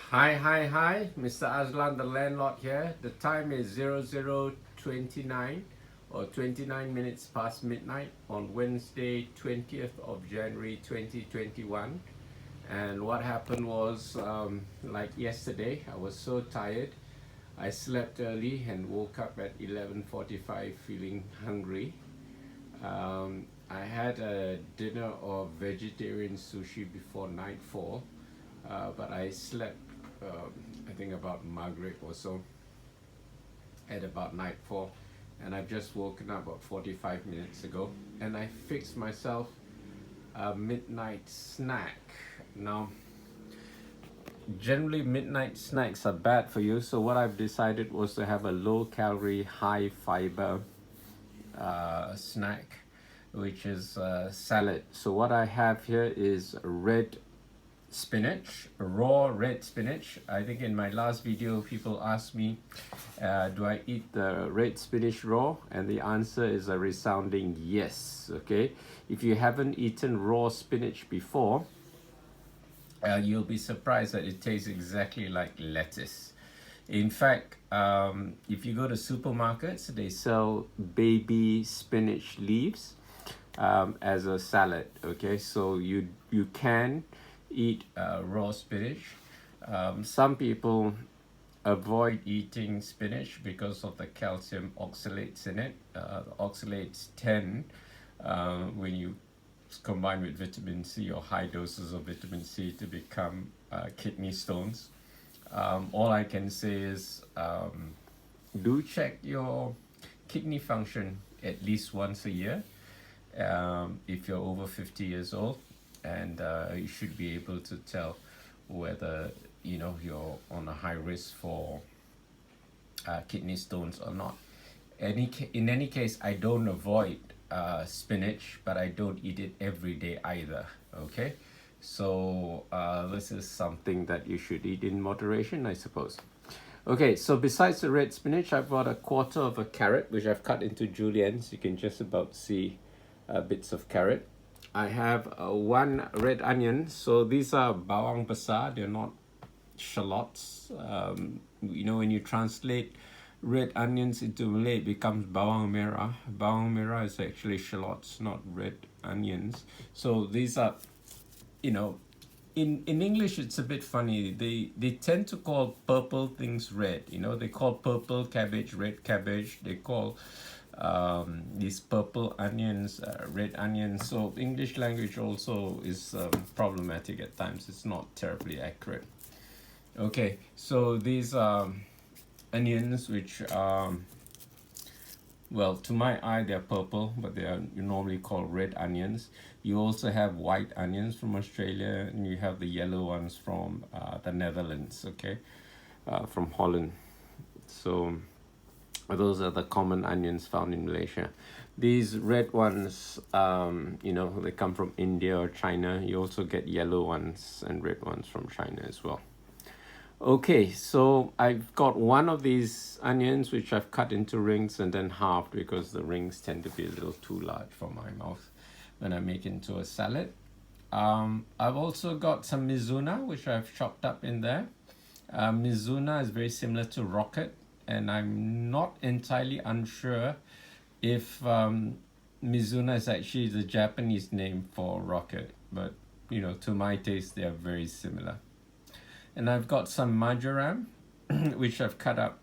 Hi, Mr. Aslan, the landlord here. The time is 00:29 or 29 minutes past midnight on Wednesday, 20th of January 2021. And what happened was, like yesterday, I was so tired. I slept early and woke up at 11:45 feeling hungry. I had a dinner of vegetarian sushi before nightfall, but I slept, I think about Maghrib or so, at about nightfall, and I've just woken up about 45 minutes ago, and I fixed myself a midnight snack. Now, generally, midnight snacks are bad for you, so what I've decided was to have a low calorie, high fiber snack, which is salad. So what I have here is red spinach, raw red spinach. I think in my last video, people asked me, do I eat the red spinach raw? And the answer is a resounding yes. Okay, if you haven't eaten raw spinach before, you'll be surprised that it tastes exactly like lettuce. In fact, if you go to supermarkets, they sell baby spinach leaves as a salad. Okay, so you can eat raw spinach. Some people avoid eating spinach because of the calcium oxalates in it. The oxalates tend, when you combine with vitamin C or high doses of vitamin C, to become kidney stones. All I can say is, do check your kidney function at least once a year, if you're over 50 years old, and you should be able to tell whether you're on a high risk for kidney stones or not. In any case, I don't avoid spinach, but I don't eat it every day either. Okay, so this is something that you should eat in moderation, I suppose. Okay, so besides the red spinach, I've got a quarter of a carrot, which I've cut into juliennes. You can just about see bits of carrot. I have one red onion. So these are bawang besar. They're not shallots. When you translate red onions into Malay, it becomes bawang merah. Bawang merah is actually shallots, not red onions. So these are, in English, it's a bit funny. They tend to call purple things red. They call purple cabbage red cabbage. They call these purple onions red onions. So English language also is problematic at times. It's not terribly accurate. Okay, so these onions, which well, to my eye, they're purple, but they are normally called red onions. You also have white onions from Australia, and you have the yellow ones from the Netherlands, okay, from Holland. So those are the common onions found in Malaysia. These red ones, they come from India or China. You also get yellow ones and red ones from China as well. Okay, so I've got one of these onions which I've cut into rings and then halved, because the rings tend to be a little too large for my mouth when I make it into a salad. I've also got some mizuna, which I've chopped up in there. Mizuna is very similar to rocket, and I'm not entirely unsure if mizuna is actually the Japanese name for rocket, but to my taste, they are very similar. And I've got some marjoram, which I've cut up,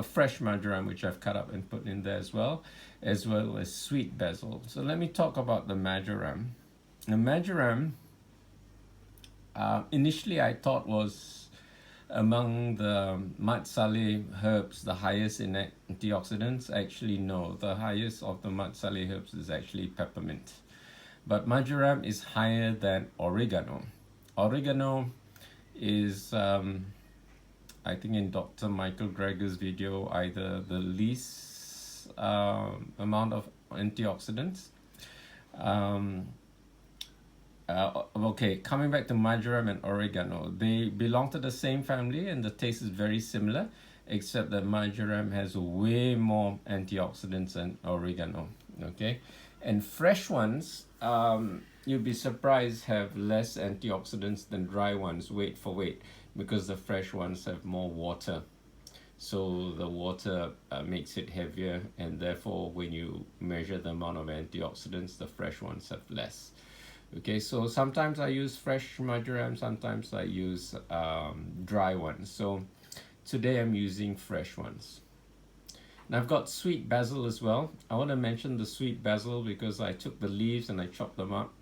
fresh marjoram, which I've cut up and put in there as well as sweet basil. So let me talk about the marjoram. The marjoram, initially I thought was among the mad saleh herbs the highest in antioxidants. Actually, no, the highest of the mad saleh herbs is actually peppermint. But marjoram is higher than oregano. Oregano is, I think in Dr. Michael Greger's video, either the least amount of antioxidants. Okay, coming back to marjoram and oregano, they belong to the same family and the taste is very similar, except that marjoram has way more antioxidants than oregano. Okay, and fresh ones, you'll be surprised, have less antioxidants than dry ones, weight for weight, because the fresh ones have more water. So the water makes it heavier, and therefore when you measure the amount of antioxidants, the fresh ones have less. Okay, so sometimes I use fresh marjoram, sometimes I use dry ones. So today I'm using fresh ones. And I've got sweet basil as well. I want to mention the sweet basil because I took the leaves and I chopped them up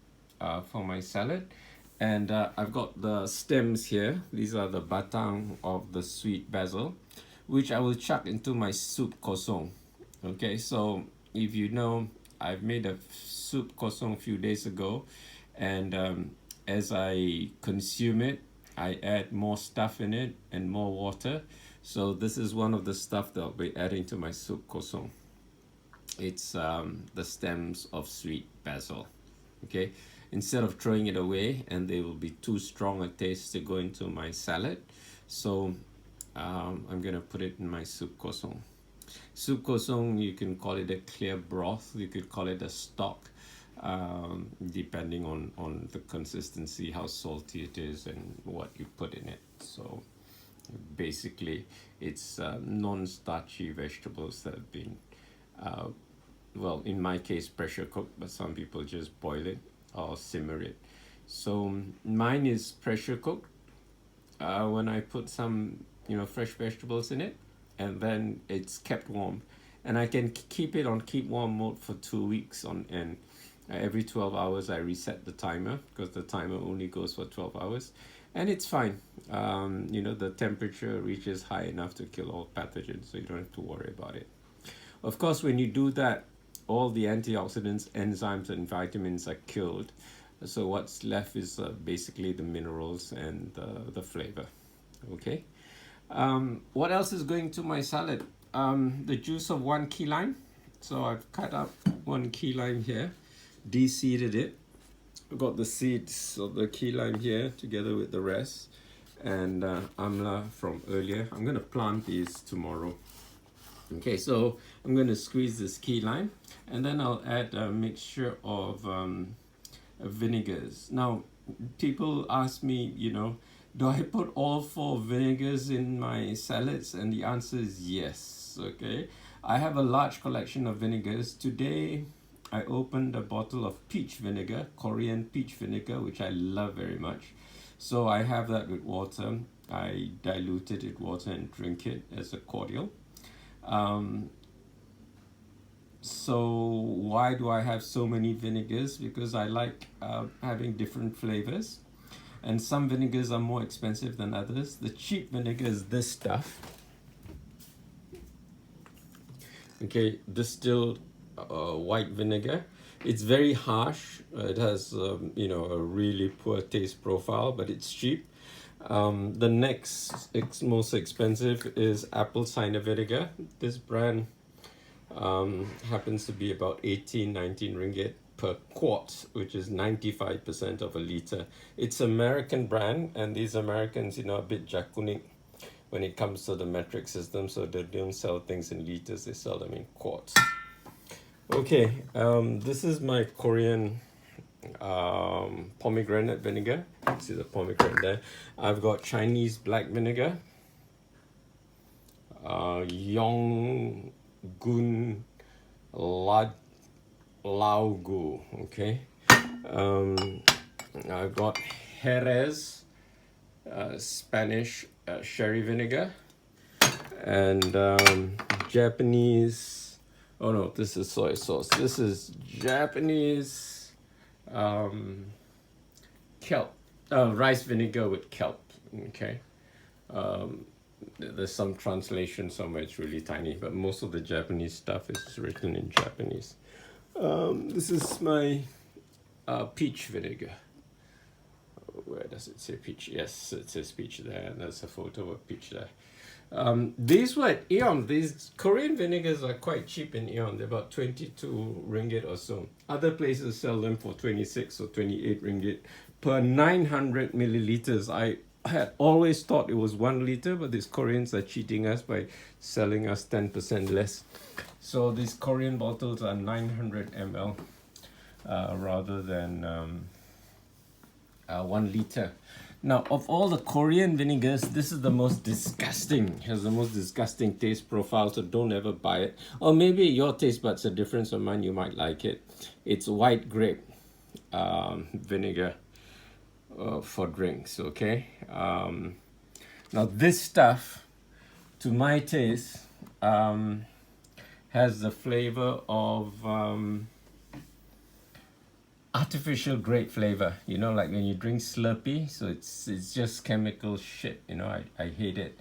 for my salad. And I've got the stems here. These are the batang of the sweet basil, which I will chuck into my soup kosong. Okay, so if you know, I've made a soup kosong a few days ago, and as I consume it, I add more stuff in it and more water. So this is one of the stuff that I'll be adding to my soup kosong. It's the stems of sweet basil. Okay, instead of throwing it away and they will be too strong a taste to go into my salad, so I'm gonna put it in my soup kosong. Soup kosong, you can call it a clear broth, you could call it a stock, depending on the consistency, how salty it is, and what you put in it. So basically, it's non-starchy vegetables that have been, well, in my case, pressure cooked, but some people just boil it or simmer it. So mine is pressure cooked. When I put some, fresh vegetables in it, and then it's kept warm, and I can keep it on keep warm mode for 2 weeks on end. Every 12 hours I reset the timer, because the timer only goes for 12 hours, and it's fine. The temperature reaches high enough to kill all pathogens, so you don't have to worry about it. Of course, when you do that, all the antioxidants, enzymes, and vitamins are killed. So what's left is basically the minerals and the flavor. Okay. What else is going to my salad? The juice of 1 key lime. So I've cut up 1 key lime here, de-seeded it. I've got the seeds of the key lime here together with the rest, and amla from earlier. I'm going to plant these tomorrow. Okay, so I'm going to squeeze this key lime, and then I'll add a mixture of vinegars. Now, people ask me, do I put all 4 vinegars in my salads? And the answer is yes. Okay, I have a large collection of vinegars. Today, I opened a bottle of peach vinegar, Korean peach vinegar, which I love very much. So I have that with water. I dilute it with water and drink it as a cordial. So why do I have so many vinegars? Because I like having different flavors, and some vinegars are more expensive than others. The cheap vinegar is this stuff. Okay, distilled white vinegar. It's very harsh. It has a really poor taste profile, but it's cheap. The next most expensive is apple cider vinegar. This brand happens to be about 18-19 ringgit per quart, which is 95% of a liter. It's American brand, and these Americans, a bit jakunik when it comes to the metric system, so they don't sell things in liters, they sell them in quarts. Okay, this is my Korean pomegranate vinegar. See the pomegranate there. I've got Chinese black vinegar, Yonggun Laugu. Okay, I've got Jerez Spanish sherry vinegar, and Japanese. Oh no, this is soy sauce. This is Japanese kelp, rice vinegar with kelp. Okay, there's some translation somewhere, it's really tiny, but most of the Japanese stuff is written in Japanese. This is my peach vinegar. Where does it say peach? Yes, it says peach there, and there's a photo of peach there. These were at Aeon. These Korean vinegars are quite cheap in Aeon. They're about 22 ringgit or so. Other places sell them for 26 or 28 ringgit per 900 milliliters. I had always thought it was 1 liter, but these Koreans are cheating us by selling us 10% less. So these Korean bottles are 900 ml rather than 1 liter. Now, of all the Korean vinegars, this is the most disgusting, has the most disgusting taste profile, so don't ever buy it. Or maybe your taste buds are different, so mine, you might like it. It's white grape vinegar for drinks, okay? Now, this stuff, to my taste, has the flavor of artificial grape flavor, you know, like when you drink Slurpee. So it's just chemical shit, you know. I hate it.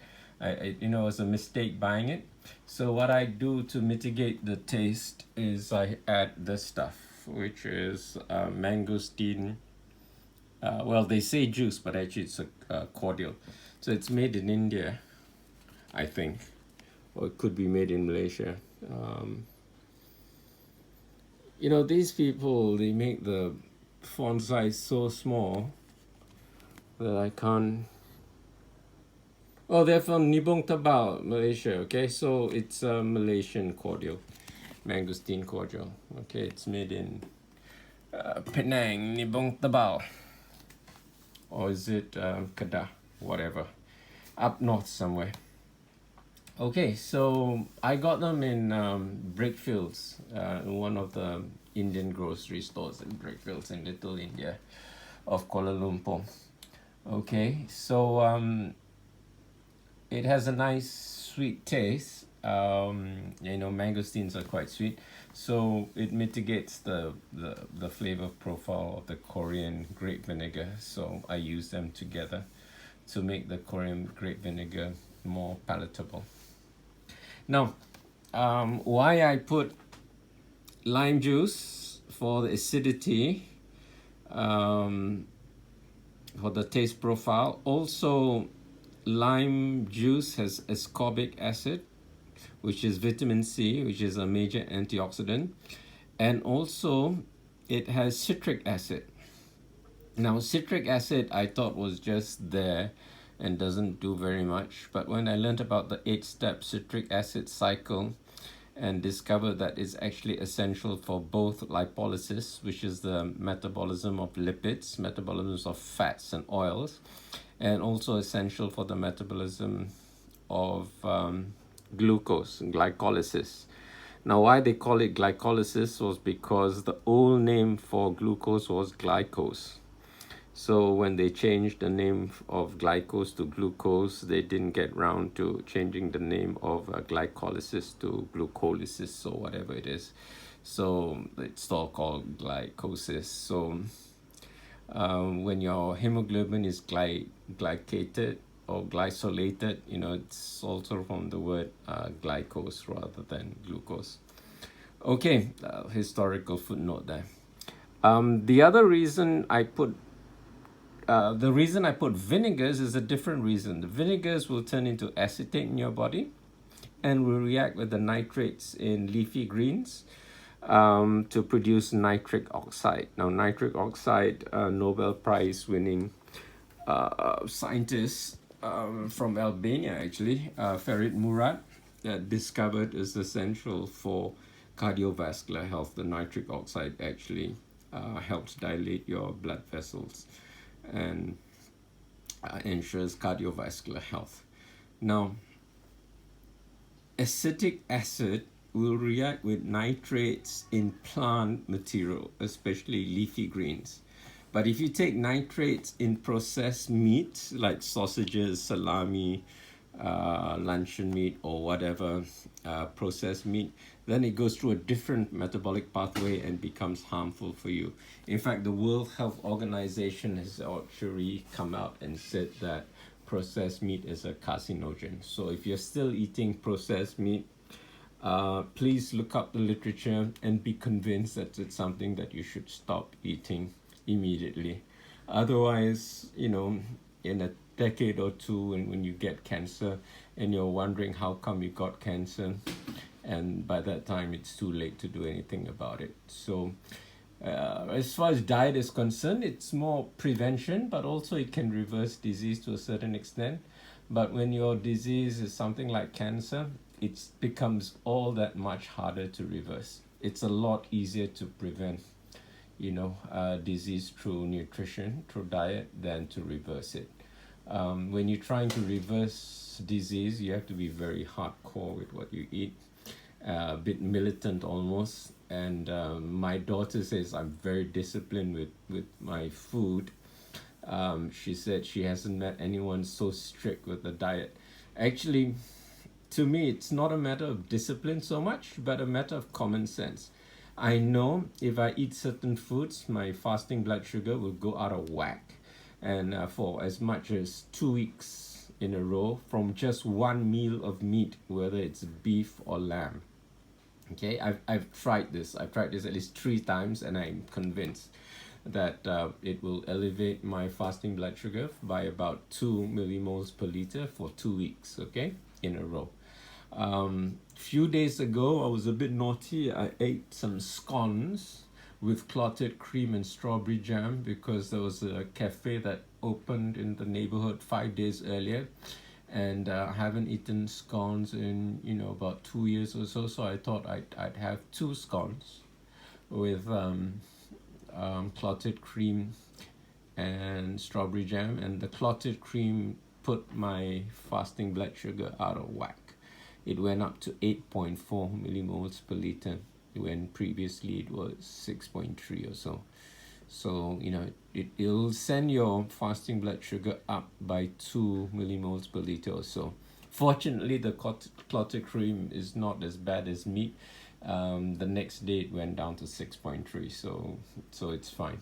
You know, it was a mistake buying it. So what I do to mitigate the taste is I add this stuff, which is mangosteen. Well, they say juice, but actually it's a cordial. So it's made in India, I think, or it could be made in Malaysia. You know, these people, they make the font size so small that I can't. Oh, they're from Nibong Tabal, Malaysia. Okay, so it's a Malaysian cordial, mangosteen cordial. Okay, it's made in Penang, Nibong Tabal, or is it Kedah, whatever, up north somewhere. Okay, so I got them in Brickfields, one of the Indian grocery stores in Brickfields in Little India of Kuala Lumpur. Okay, so it has a nice sweet taste. You know, mangosteens are quite sweet, so it mitigates the flavor profile of the Korean grape vinegar. So I use them together to make the Korean grape vinegar more palatable. Now, why I put lime juice for the acidity, for the taste profile. Also, lime juice has ascorbic acid, which is vitamin C, which is a major antioxidant. And also, it has citric acid. Now, citric acid I thought was just there and doesn't do very much. But when I learned about the 8-step citric acid cycle and discovered that it's actually essential for both lipolysis, which is the metabolism of lipids, metabolism of fats and oils, and also essential for the metabolism of glucose, glycolysis. Now, why they call it glycolysis was because the old name for glucose was glycose. So when they changed the name of glycose to glucose, they didn't get round to changing the name of glycolysis to glucolysis or whatever it is. So it's all called glycosis. So when your hemoglobin is glycated or glycolated, you know, it's also from the word glycose rather than glucose. Okay, historical footnote there. The other reason I put the reason I put vinegars is a different reason. The vinegars will turn into acetate in your body and will react with the nitrates in leafy greens to produce nitric oxide. Now, nitric oxide, Nobel Prize winning scientist from Albania, actually, Ferit Murad, discovered is essential for cardiovascular health. The nitric oxide actually helps dilate your blood vessels and ensures cardiovascular health. Now, acetic acid will react with nitrates in plant material, especially leafy greens. But if you take nitrates in processed meat, like sausages, salami, luncheon meat, or whatever processed meat, then it goes through a different metabolic pathway and becomes harmful for you. In fact, the World Health Organization has actually come out and said that processed meat is a carcinogen. So if you're still eating processed meat, please look up the literature and be convinced that it's something that you should stop eating immediately. Otherwise, you know, in a decade or two, and when you get cancer and you're wondering how come you got cancer, and by that time it's too late to do anything about it. So as far as diet is concerned, it's more prevention, but also it can reverse disease to a certain extent. But when your disease is something like cancer, it becomes all that much harder to reverse. It's a lot easier to prevent. disease through nutrition, through diet, than to reverse it. When you're trying to reverse disease, you have to be very hardcore with what you eat, a bit militant almost. And my daughter says I'm very disciplined with my food. She said she hasn't met anyone so strict with the diet. Actually, to me, it's not a matter of discipline so much, but a matter of common sense. I know if I eat certain foods, my fasting blood sugar will go out of whack. And for as much as 2 weeks in a row from just one meal of meat, whether it's beef or lamb. Okay, I've tried this. I've tried this at least 3 times, and I'm convinced that it will elevate my fasting blood sugar by about 2 millimoles per liter for 2 weeks, okay, in a row. Few days ago, I was a bit naughty. I ate some scones with clotted cream and strawberry jam because there was a cafe that opened in the neighborhood 5 days earlier, and I haven't eaten scones in about 2 years or so. So I thought I'd have 2 scones with clotted cream and strawberry jam, and the clotted cream put my fasting blood sugar out of whack. It went up to 8.4 millimoles per liter when previously it was 6.3 or so. So, it'll send your fasting blood sugar up by 2 millimoles per liter or so. Fortunately, the clotted cream is not as bad as meat. The next day it went down to 6.3, so it's fine.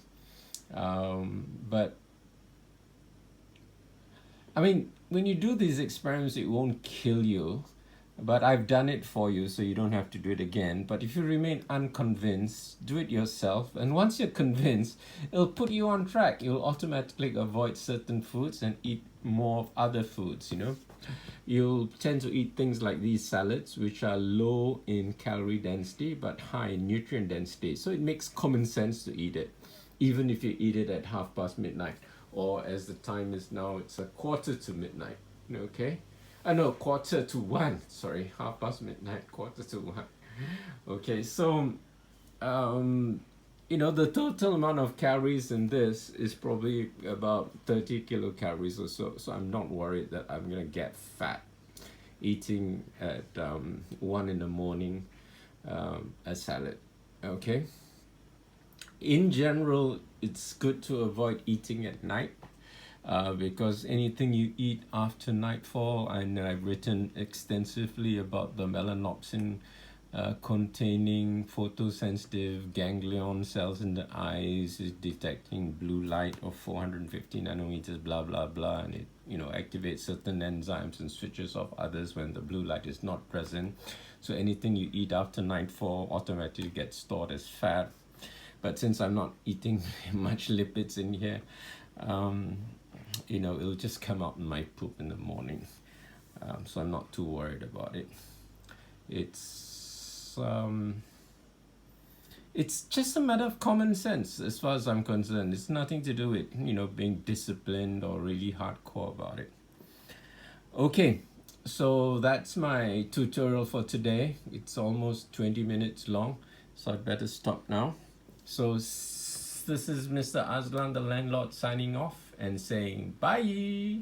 But I mean, when you do these experiments, it won't kill you. But I've done it for you, so you don't have to do it again. But if you remain unconvinced, do it yourself. And once you're convinced, it'll put you on track. You'll automatically avoid certain foods and eat more of other foods, You'll tend to eat things like these salads, which are low in calorie density, but high in nutrient density. So it makes common sense to eat it, even if you eat it at midnight. Or as the time is now, it's 1:45 okay? No, 1:45. Sorry, midnight, 1:45. Okay, so the total amount of calories in this is probably about 30 kilocalories or so. So I'm not worried that I'm gonna get fat eating at 1 in the morning a salad. Okay. In general, it's good to avoid eating at night. Because anything you eat after nightfall, and I've written extensively about the melanopsin containing photosensitive ganglion cells in the eyes, is detecting blue light of 450 nanometers, blah blah blah, and it activates certain enzymes and switches off others when the blue light is not present. So anything you eat after nightfall automatically gets stored as fat. But since I'm not eating much lipids in here, it'll just come out in my poop in the morning. So I'm not too worried about it. It's just a matter of common sense as far as I'm concerned. It's nothing to do with, being disciplined or really hardcore about it. Okay, so that's my tutorial for today. It's almost 20 minutes long, so I'd better stop now. So this is Mr. Azlan, the landlord, signing off and saying bye.